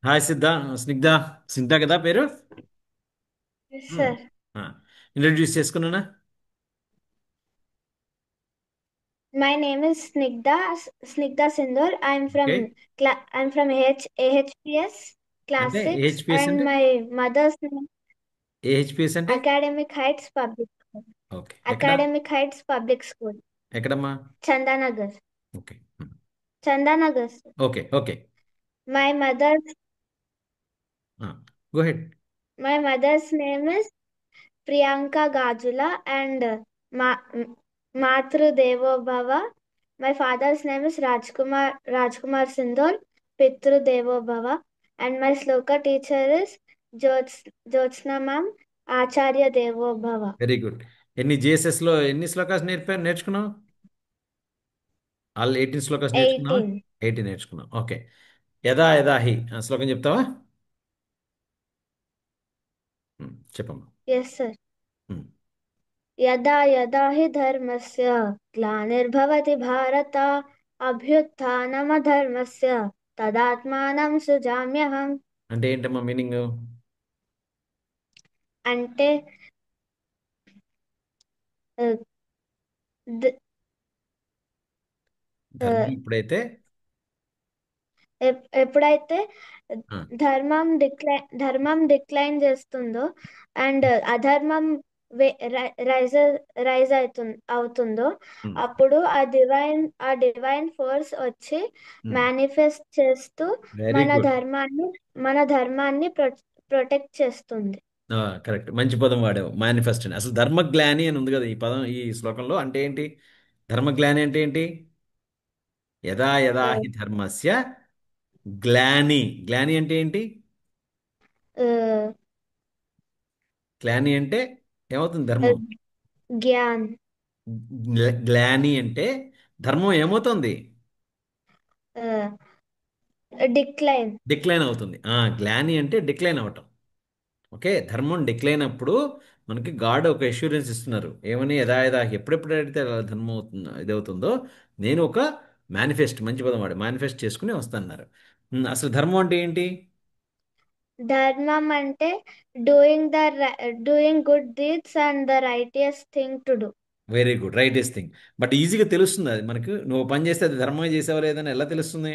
Hi Snigdha Snigdha కదా పేరు. Yes, మ్మ్. sir. ఆ, ఇంట్రడ్యూస్ చేసుకున్నానా? My name is Snigdha Sindhur. Okay. I'm from AHPS అంటే Class 6 ఏహెచ్పిఎస్ and అంటే my mother's name ఏహెచ్పిఎస్ అంటే Academic Heights Public School. Okay. ఎక్కడ? Academic Heights Public School. ఎక్కడమ్మా? Chandanagar. ఓకే. మ్మ్. Chandanagar, sir. Okay. Okay. My mother's go ahead. my mother's name is Priyanka Gajula and Matru Devo Bhava. My father's name is Rajkumar Sindhur, Pitru Devo Bhava, and my sloka teacher is Jyotsna Ma'am, Acharya Devo Bhava. Very good. ఎన్ని ఎన్ని శ్లోకాస్ నేర్చుకున్నావు? All 18 shlokas నేర్చుకున్నావా? 18. 18 నేర్చుకున్నావు. Okay. యదా యదా హి ఆ శ్లోకం చెప్తావా? చెప్పమ్మా. Yes, sir. మ్మ్. यदा यदा हि धर्मस्य ग्लानिर्भवति भारत अभ्युत्थानमधर्मस्य तदात्मानं सृजाम्यहम्. అంటే ఏంటమ్మా మీనింగ్? అంటే ఆ, ద- ఆ, ధర్మం ఇప్పుడైతే ఎప్పుడైతే ఆ, ధర్మం డిక్లైన్ చేస్తుందో అండ్ అధర్మం రైజ్ రైజ్ అవుతుందో మ్మ్. అప్పుడు ఆ డివైన్ ఫోర్స్ వచ్చి మ్మ్. మేనిఫెస్ట్ చేస్తూ వెరీ మన గుడ్. ధర్మాన్ని మన ధర్మాన్ని ప్రొటెక్ట్ చేస్తుంది. కరెక్ట్. మంచి పదం వాడావు, మేనిఫెస్ట్ అని. అసలు ధర్మగ్లాని అని ఉంది కదా ఈ పదం ఈ శ్లోకంలో. అంటే ఏంటి? ధర్మగ్లాని అంటే ఏంటి? యదా యదా ఆ, హి ధర్మస్య గ్లాని. గ్లాని అంటే ఏంటి? ఆ, గ్లాని అంటే ఏమవుతుంది ఆ, ధర్మం? జ్ఞాన్ గ్లాని అంటే ధర్మం ఏమవుతుంది? డిక్లైన్. డిక్లైన్ అవుతుంది. గ్లాని అంటే డిక్లైన్ అవటం. ఓకే. ధర్మం డిక్లైన్ అప్పుడు మనకి గాడ్ ఒక అష్యూరెన్స్ ఇస్తున్నారు. ఏమని? యథా ఎప్పుడెప్పుడైతే అలా ధర్మం అవుతుందో ఇదవుతుందో నేను ఒక మేనిఫెస్ట్, మంచి పదం వాడు, మేనిఫెస్ట్ చేసుకుని వస్తున్నారు. అసలు ధర్మం అంటే ఏంటి? ధర్మం అంటే doing good deeds and the righteous thing to do. Very good, రైటెస్ట్ thing. But ఈజీగా తెలుస్తుంది అది మనకు. నువ్వు పని చేస్తే అది ధర్మమే చేసావా లేదని ఎలా తెలుస్తుంది?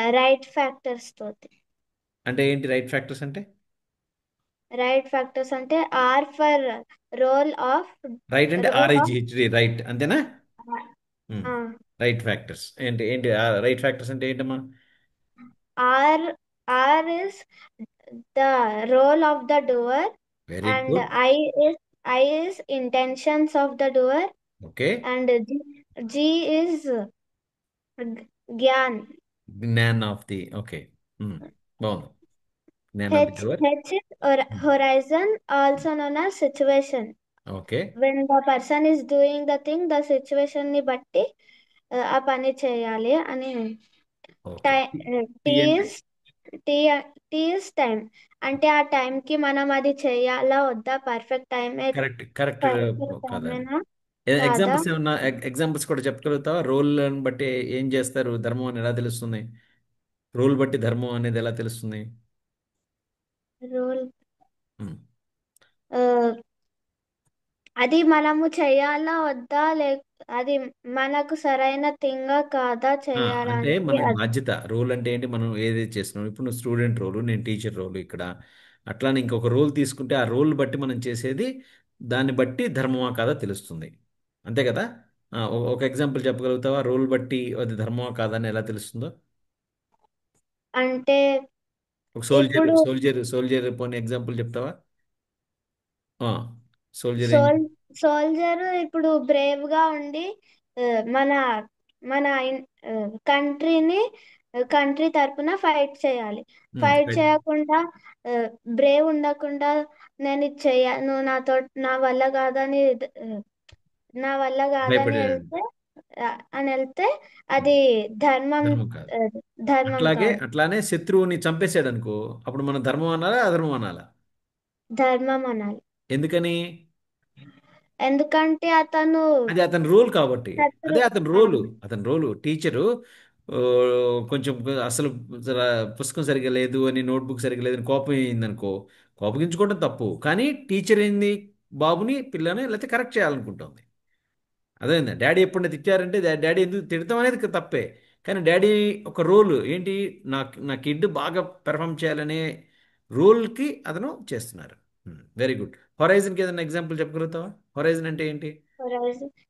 రైట్ ఫ్యాక్టర్స్ తోటి. అంటే ఏంటి రైట్ ఫ్యాక్టర్స్ అంటే? రైట్ ఫ్యాక్టర్స్ అంటే R for role of right అంటే రోల్ ఆఫ్ ఆర్ఐజిహెచ్డి రైట్ అంతేనా? రైట్ ఫ్యాక్టర్స్ ఏంటి ఏంటి రైట్ ఫ్యాక్టర్స్ అంటే ఏంటమ్మా? R R is the role of the doer very and good. I is intentions of the doer okay. And G is gyan. Gyan of the. Okay. బాగుంది. Gyan of the H doer. H is horizon, also known as situation. Okay. When the person is doing the thing, the situation ని బట్టి ఆ పని చేయాలి అని. Okay. టై టీ టీ అంటే? ఇస్ టీ టీ ఇస్ టైం. అంటే ఆ టైంకి మనం అది చేయాలా వద్దా, పర్ఫెక్ట్ టైమే కరెక్ట్ కరెక్ట్ పర్ఫెక్ట్ కాదండి. టైమేనా కాదా. ఎగ్జాంపుల్స్ ఏమన్నా? ఎగ్జాంపుల్స్ కూడా చెప్పగలుగుతావా? రోల్ బట్టి ఏం చేస్తారు? ధర్మం అని ఎలా తెలుస్తుంది? రోల్ బట్టి ధర్మం అనేది ఎలా తెలుస్తుంది? రూల్ ఉమ్. అది మనము చేయాలా వద్దా అది మనకు సరైన థింగా కాదా అంటే చేయడానికి మనకి అది. బాధ్యత. రోల్ అంటే ఏంటి? మనం ఏదైతే చేస్తున్నాం. ఇప్పుడు నువ్వు స్టూడెంట్ రోలు, నేను టీచర్ రోలు ఇక్కడ. అట్లానే ఇంకొక రోల్ తీసుకుంటే ఆ రోల్ బట్టి మనం చేసేది, దాన్ని బట్టి ధర్మమా కాదా తెలుస్తుంది. అంతే కదా? ఒక ఎగ్జాంపుల్ చెప్పగలుగుతావా? రోల్ బట్టి అది ధర్మమా కాదా అని ఎలా తెలుస్తుందో? అంటే ఒక సోల్జర్ ఇప్పుడు సోల్జర్ సోల్జర్ పోనీ ఎగ్జాంపుల్ చెప్తావా? సోల్జర్ ఏం? సోల్ సోల్జర్ ఇప్పుడు బ్రేవ్ గా ఉండి ఆ, మన మన కంట్రీని కంట్రీ తరపున ఫైట్ చేయాలి. Fight right. చేయకుండా బ్రేవ్ ఉండకుండా నేను ఇది చెయ్యను, నా వల్ల కాదని నా వల్ల కాదని భయపడే. ఆ, వెళ్తే అది ధర్మం ధర్మం కాదు. ఆ, ధర్మం అట్లాగే కాదు. అట్లానే శత్రువుని చంపేశాడు అనుకో, అప్పుడు మనం ధర్మం అనాలా అధర్మం అనాలా? ధర్మం అనాలి. ఎందుకని? ఎందుకంటే అతను అది అతని రోల్ కాబట్టి. అదే శత్రు అతని ఆ, రోలు. అతని రోలు టీచరు. కొంచెం అసలు పుస్తకం సరిగ్గా లేదు అని, నోట్బుక్ సరిగ్గా లేదని కోపం అయిందనుకో, కోపగించుకోవడం తప్పు, కానీ టీచర్ ఏంది, బాబుని పిల్లని లేకపోతే కరెక్ట్ చేయాలనుకుంటుంది. అదేందా డాడీ ఎప్పుడైనా తిట్టారంటే డాడీ ఎందుకు తిడతాం అనేది తప్పే. కానీ డాడీ ఒక రోల్ ఏంటి, నా కిడ్ బాగా పెర్ఫామ్ చేయాలనే రోల్కి అతను చేస్తున్నారు. Very good. హొరైజన్కి ఏదైనా ఎగ్జాంపుల్ చెప్పగలుగుతావా? హొరైజన్ అంటే ఏంటి?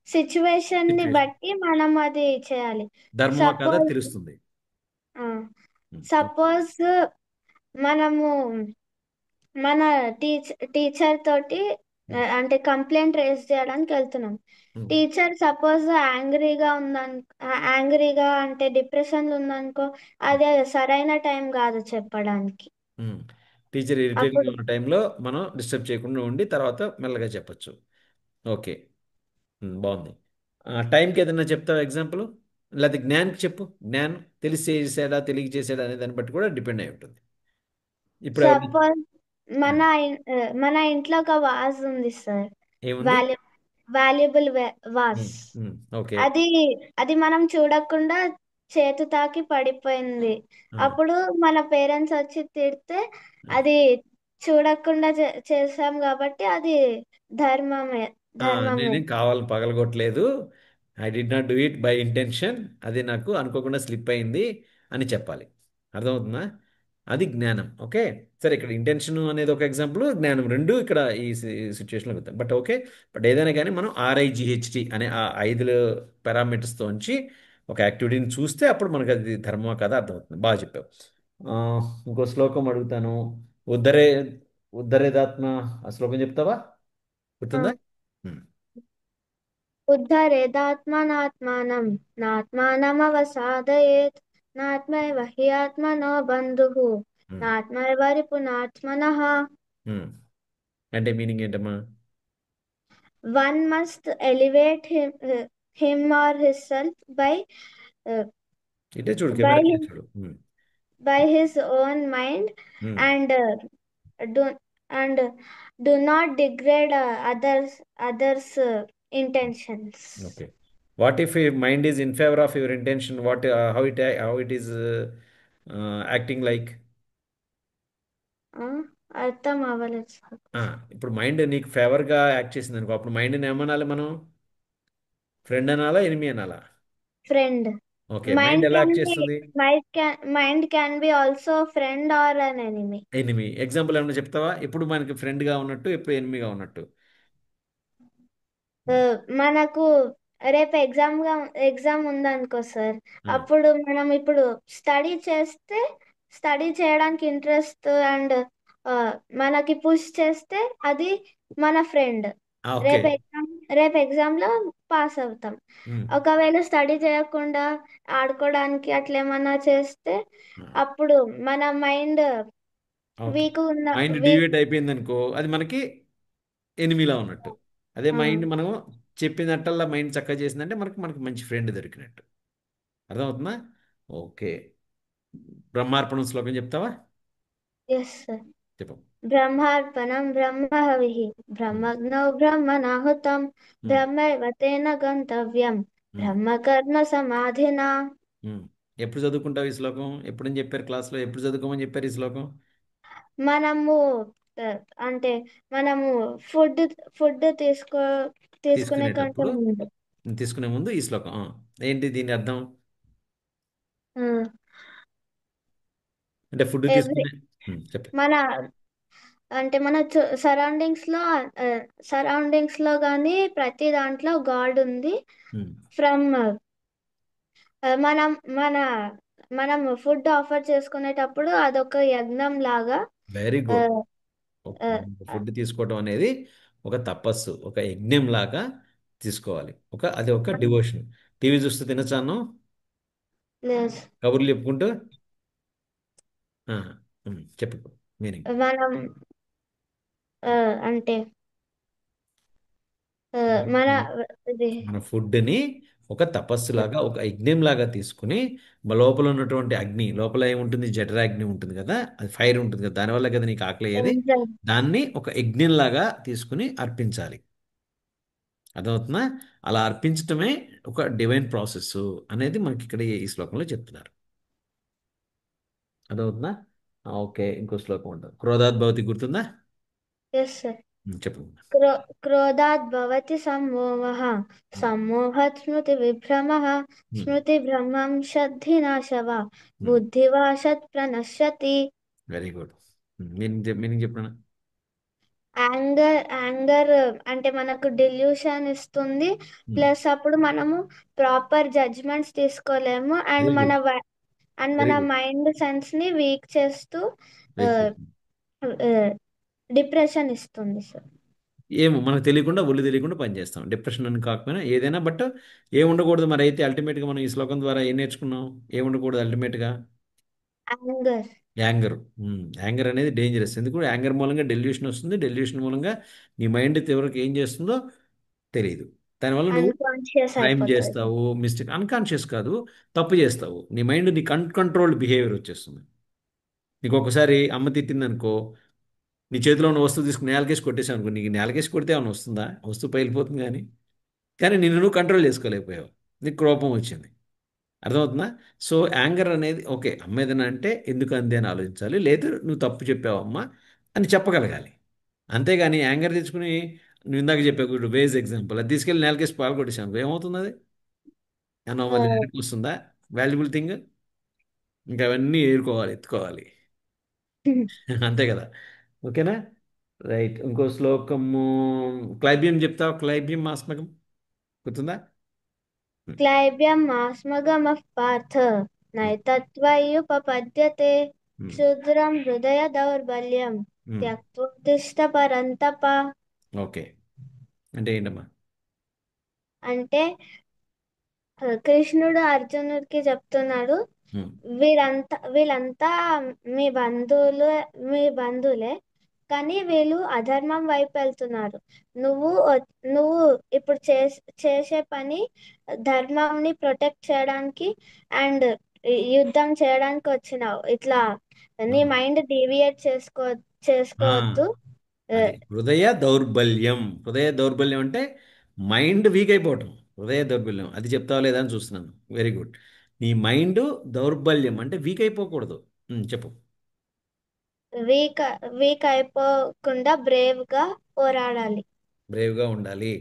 సిచ్యువేషన్ ని సిచ్యువేషన్. బట్టి మనం అది చేయాలి. ధర్మమా కాదా సపోజ్ తెలుస్తుంది. ఓకే. సపోజ్ మనము మన టీచర్ తోటి అంటే కంప్లైంట్ రేస్ చేయడానికి వెళ్తున్నాం. టీచర్ సపోజ్ యాంగ్రీగా అంటే డిప్రెషన్ లో ఉందనుకో, అదే సరైన టైం కాదు చెప్పడానికి. టీచర్ ఇరిటేటింగ్గా అప్పుడు ఉన్న టైంలో మనం డిస్టర్బ్ చేయకుండా ఉండి తర్వాత మెల్లగా చెప్పొచ్చు. ఓకే. బాగుంది. టైంకి ఏదైనా చెప్తావా ఎగ్జాంపుల్? లేకపోతే జ్ఞాన్కి చెప్పు. జ్ఞాన్ తెలిసి చేసాడా తెలియ చేసాడా అనే దాన్ని బట్టి కూడా డిపెండ్ అయి ఉంటుంది. ఇప్పుడు ఎవరిని? సపోజ్ మన ఉమ్, మన ఇంట్లో ఒక వాజ్ ఉంది సార్. ఏముంది? Value valuable was. Um, okay. అది అది మనం చూడకుండా చేతు తాకి పడిపోయింది. ఆ, అప్పుడు మన పేరెంట్స్ వచ్చి తిడితే ఆ. అది చూడకుండా చేసాం కాబట్టి అది ధర్మమే. ఆ, ధర్మమే. నేనేం కావాలని పగలగొట్టలేదు. I did not do it by intention. అది నాకు అనుకోకుండా స్లిప్ అయింది అని చెప్పాలి. అర్థమవుతుందా? అది జ్ఞానం. ఓకే. సరే, ఇక్కడ ఇంటెన్షన్ అనేది ఒక ఎగ్జాంపుల్, జ్ఞానం రెండు ఇక్కడ ఈ సిచ్యువేషన్లో అవుతాయి. But okay. బట్ ఏదైనా కానీ మనం ఆర్ఐజిహెచ్టి అనే ఆ 5 పారామీటర్స్తో ఉంచి ఒక యాక్టివిటీని చూస్తే అప్పుడు మనకు అది ధర్మమా కదా అర్థమవుతుంది. బాగా చెప్పావు. ఆ, ఇంకో శ్లోకం అడుగుతాను. ఉద్ధరే ఉద్ధరేదాత్మ. ఆ శ్లోకం చెప్తావా? ఆ. గుర్తుందా? ఉమ్. ఉద్ధరేదాత్మనాత్మానం నాత్మానమవసాదయేత్ నాత్మైవ హి ఆత్మనో బంధుః ఉమ్. నాత్మైవ రిపునాత్మనః. ఉమ్. అంటే మీనింగ్ ఏంటమ్మా? One must elevate him or herself uh, ఇటే చూడు, by కెమెరాకి his, చూడు. by his own mind, um. and do and do not degrade others intentions. Okay. What if mind is in favour of your intention? What how it is acting like? అర్థం అవ్వలేదు sir. ఇప్పుడు mind నీకు ఫేవర్గా act చేసింది అనుకో, అప్పుడు మైండ్ని ఏమనాలి మనం? ఫ్రెండ్ అనాలా, ఎనిమి అనాలా? ఫ్రెండ్. ఓకే. మైండ్ మైండ్ ఎలా కెన్ యాక్ట్ బి చేస్తుంది? Mind can be also friend or an enemy. Enemy. Example ఏమైనా చెప్తావా? ఎప్పుడు మనకి ఫ్రెండ్గా ఉన్నట్టు, ఎప్పుడు ఎనిమిగా ఉన్నట్టు? ఆ, ఉమ్. మనకు రేపు ఎగ్జామ్ ఉందనుకో సార్. ఆ. అప్పుడు మనం ఇప్పుడు స్టడీ చేస్తే స్టడీ చేయడానికి ఇంట్రెస్ట్ అండ్ మనకి పుష్ చేస్తే అది మన ఫ్రెండ్. ఓకే. రేపు ఎగ్జామ్ రేపు ఎగ్జామ్ లో పాస్ అవుతాం. ఉమ్. ఒకవేళ స్టడీ చేయకుండా ఆడుకోవడానికి అట్లా ఏమన్నా చేస్తే ఆ, అప్పుడు మన మైండ్ ఓకే. వీక్ ఉన్న మైండ్ వీక్. డివేట్ అయిపోయింది అనుకో, అది మనకి ఎనిమిలా ఉన్నట్టు. అదే మైండ్ మనం చెప్పినట్టల్లా మైండ్ చక్కగా చేసిందంటే మనకి మనకి మంచి ఫ్రెండ్ దొరికినట్టు. అర్థమవుతుందా? ఓకే. బ్రహ్మార్పణం శ్లోకం చెప్తావా? Yes sir. చెప్పు. బ్రహ్మార్పణం బ్రహ్మహవిః ఉమ్. బ్రహ్మగ్నో బ్రహ్మణాహుతం ఉమ్. బ్రహ్మైవ తేన గంతవ్యం ఉమ్. బ్రహ్మకర్మ సమాధినా. ఉమ్. ఎప్పుడు చదువుకుంటావు ఈ శ్లోకం? ఎప్పుడని చెప్పారు క్లాస్లో? ఎప్పుడు చదువుకోమని చెప్పారు ఈ శ్లోకం? మనము ఆ, అంటే మనము ఫుడ్ ఫుడ్ తీసుకునే కంటే తీసుకునేటప్పుడు, ముందు. తీసుకునే ముందు ఈ శ్లోకం. ఏంటి దీని అర్థం? అంటే ఫుడ్ ఎవ్రీ తీసుకునే. చెప్పు. మన అంటే మన సరౌండింగ్స్ లో గానీ ప్రతి దాంట్లో గాడ్ ఉంది. ఫ్రమ్ మనం మన మనం ఫుడ్ ఆఫర్ చేసుకునేటప్పుడు అదొక యజ్ఞం లాగా. వెరీ ఆ, గుడ్. ఆ, ఫుడ్ తీసుకోవడం అనేది ఒక తపస్సు, ఒక యజ్ఞం లాగా తీసుకోవాలి. అది ఒక డివోషన్. టీవీ చూస్తూ తినొచ్చు అన్నం, లేదు. కబుర్లు చెప్పుకుంటూ. ఆ, చెప్పు మీనింగ్. మనం ఆ, అంటే ఆ, మన ఇది మన ఫుడ్ని ఒక తపస్సులాగా, ఒక యజ్ఞంలాగా తీసుకుని లోపల ఉన్నటువంటి అగ్ని, లోపల ఏముంటుంది, జఠరాగ్ని ఉంటుంది కదా, అది ఫైర్ ఉంటుంది కదా, దానివల్ల కదా నీకు ఆకలి అయ్యేది. ఎంజాయ్. దాన్ని ఒక యజ్ఞంలాగా తీసుకుని అర్పించాలి. అర్థమవుతుందా? అలా అర్పించటమే ఒక డివైన్ ప్రాసెస్ అనేది మనకి ఇక్కడ ఈ శ్లోకంలో చెప్తున్నారు. అర్థమవుతుందా? ఓకే, ఇంకో శ్లోకం ఉంటుంది, క్రోధాద్భవతి, గుర్తుందా? Yes sir. చెప్పు. క్రోధాత్ భవతి సమ్మోహః, సమ్మోహాత్ స్మృతి విభ్రమః, స్మృతి భ్రమం షద్ధినాశవ, బుద్ధివాశత్ ప్రణశ్యతి. Very good. మీనింగ్ చెప్పిన. యాంగర్ అంటే మనకు డెల్యూషన్ ఇస్తుంది. ప్లస్ అప్పుడు మనము ప్రాపర్ జడ్జ్మెంట్స్ తీసుకోలేము, అండ్ వెరీ గుడ్. మన వెరీ గుడ్. మైండ్ సెన్స్ ని వీక్ చేస్తూ వెరీ గుడ్. డిప్రెషన్ ఇస్తుంది సార్. ఏమో మనకు తెలియకుండా, ఒళ్ళు తెలియకుండా పనిచేస్తాం, డిప్రెషన్ అని కాకపోయినా ఏదైనా. బట్ ఏం ఉండకూడదు మరి అయితే అల్టిమేట్గా మనం ఈ శ్లోకం ద్వారా ఏం నేర్చుకున్నాం? ఏం ఉండకూడదు అల్టిమేట్గా? Anger, anger. యాంగర్ అనేది డేంజరస్. ఎందుకు? యాంగర్ మూలంగా డెల్యూషన్ వస్తుంది, డెల్యూషన్ మూలంగా నీ మైండ్ చివరికి ఏం చేస్తుందో తెలియదు. దానివల్ల నువ్వు అన్కాన్షియస్ క్రైమ్ అయిపోతుంది. చేస్తావు, మిస్టేక్, అన్కాన్షియస్ కాదు, తప్పు చేస్తావు. నీ మైండ్ నీకు అన్కంట్రోల్డ్ బిహేవియర్ వచ్చేస్తుంది. నీకు ఒకసారి అమ్మ తిట్టింది అనుకో, నీ చేతిలో ఉన్న వస్తువు తీసుకుని నేలకేసి కొట్టేసావు అనుకో, నీకు నేలకేసి కొడితే ఏమైనా వస్తుందా? వస్తువు పగిలిపోతుంది కానీ. కానీ నిన్ను నువ్వు కంట్రోల్ చేసుకోలేకపోయావు, నీకు కోపం వచ్చింది. అర్థమవుతుందా? సో యాంగర్ అనేది ఓకే, అమ్మ ఏదైనా అంటే ఎందుకు అంది అని ఆలోచించాలి, లేదు నువ్వు తప్పు చెప్పావమ్మా అని చెప్పగలగాలి. అంతేగాని యాంగర్ తెచ్చుకుని, నువ్వు ఇందాక చెప్పావు వేజ్ ఎగ్జాంపుల్, అది తీసుకెళ్ళి నేలకేసి పాలు కొట్టేసాను, ఏమవుతుంది అది? అన్న మళ్ళీ వెనక్కి వస్తుందా వాల్యుబుల్ థింగ్? ఇంకా అవన్నీ ఏరుకోవాలి, ఎత్తుకోవాలి. అంతే కదా. ఓకేనా? రైట్. ఇంకో శ్లోకము, క్లైబ్యం చెప్తావా? క్లైబ్యం మాస్మకం గుర్తుందా? క్లైబ్యం మాస్మగమః పార్థ, ఉమ్, నైతత్త్వయ్యుపపద్యతే, ఉమ్, క్షుద్రం హృదయ దౌర్బల్యం ఉమ్. త్యక్తోత్తిష్ట పరంతప. ఓకే, అంటే ఏంటమ్మా? అంటే కృష్ణుడు అర్జునుడికి చెప్తున్నాడు, ఉమ్, వీళ్ళంతా మీ బంధువులు, మీ బంధువులే, కానీ వీళ్ళు అధర్మం వైపు వెళ్తున్నారు. నువ్వు ఇప్పుడు చేసే పని ధర్మంని ప్రొటెక్ట్ చేయడానికి అండ్ యుద్ధం చేయడానికి వచ్చినావు. ఇట్లా నీ అవును. మైండ్ డీవియేట్ ఆ, చేసుకోవద్దు. ఆ, అది హృదయ దౌర్బల్యం. హృదయ దౌర్బల్యం అంటే మైండ్ వీక్ అయిపోవటం. హృదయ దౌర్బల్యం అది చెప్తావా లేదా అని చూస్తున్నాను. Very good. నీ మైండ్ దౌర్బల్యం అంటే వీక్ అయిపోకూడదు. చెప్పు. వీక్ వీక్ అయిపోకుండా బ్రేవ్ గా పోరాడాలి. బ్రేవ్గా ఉండాలి.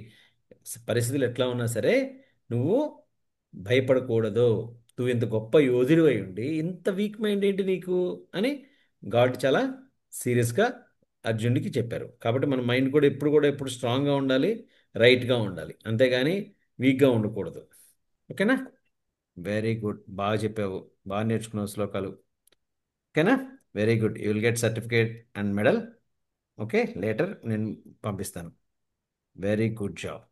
పరిస్థితులు ఎట్లా ఉన్నా సరే నువ్వు భయపడకూడదు. నువ్వు ఇంత గొప్ప యోధుడు అయి ఉండి ఇంత వీక్ మైండ్ ఏంటి నీకు అని గాడ్ చాలా సీరియస్గా అర్జునుడికి చెప్పారు. కాబట్టి మన మైండ్ కూడా ఎప్పుడు స్ట్రాంగ్గా ఉండాలి, రైట్గా ఉండాలి, అంతేగాని వీక్గా ఉండకూడదు. ఓకేనా? వెరీ గుడ్, బాగా చెప్పావు, బాగా నేర్చుకున్నావు శ్లోకాలు. ఓకేనా? Very good, you will get certificate and medal. Okay, later నేను పంపిస్తాను. Very good job.